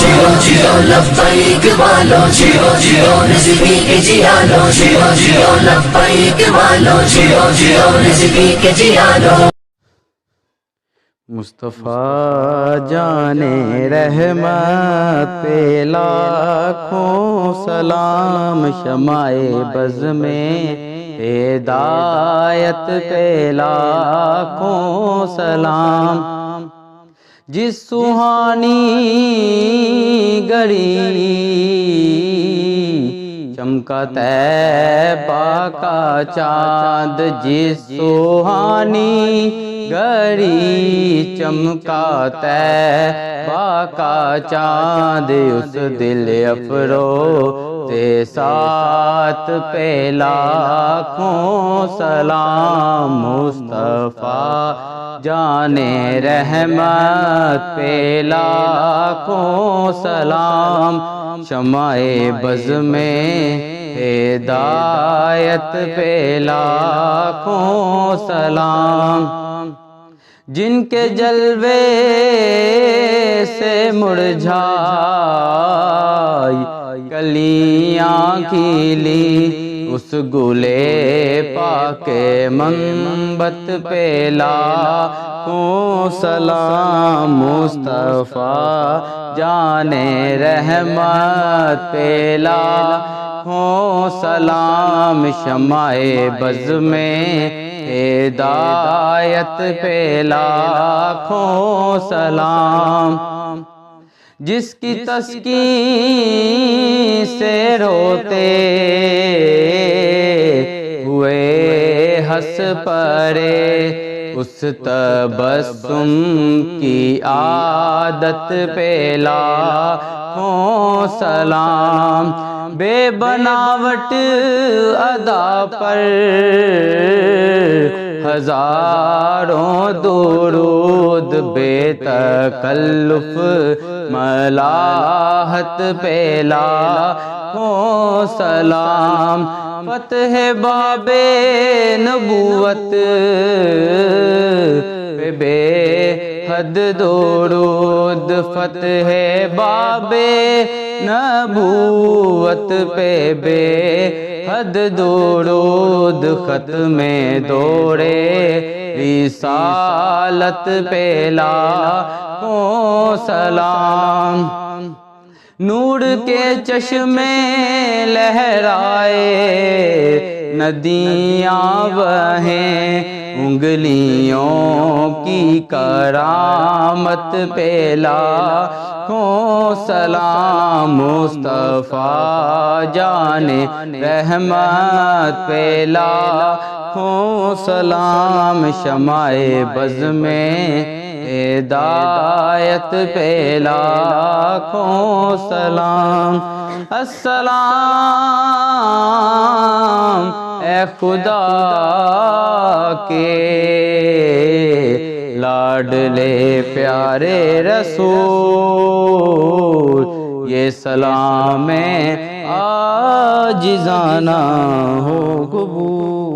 جیو جیو لبیک والو جیو جیو رضوی کے جیالو جیو جیو لبیک والو جیو جیو رضوی کے جیالو مصطفیٰ جان رحمت پہ لاکھوں سلام شمع بز میں ہدایت پہ لاکھوں سلام جس سہانی گھڑی چمکا طیبہ کا چاند جس سہانی گھڑی چمکا طیبہ کا چاند اس دل افروز سات پہ لاکھوں سلام مصطفیٰ جان رحمت پہ لاکھوں سلام شمع بز میں ہدایت پہ لاکھوں سلام جن کے جلوے سے مرجھائی کلیاں کھلی اس گلے پاک منبت پہ لاکھوں سلام مصطفیٰ جان رحمت پہ لاکھوں سلام شمع بز میں ہدایت پہ لاکھوں سلام جس کی تسکین سے روتے ہوئے ہنس پڑے اس تبسم کی عادت پہ لاکھوں سلام بے بناوٹ ادا پر ہزاروں درود بے تکلف ملاحت پہ لاکھوں سلام فتح باب نبوت پہ بے حد درود فتح باب نبوت پہ بے حد درود ختم دورے رسالت پہ لاکھوں سلام نور کے چشمے لہرائے ندیاں بہیں انگلیوں کی کرامت پہ لاکھوں سلام مصطفیٰ جان رحمت پہ لاکھوں سلام شمع بز میں ہدایت پہ لاکھوں سلام السلام اے خدا کے لاڈلے پیارے رسول یہ سلام عاجزانہ ہو قبول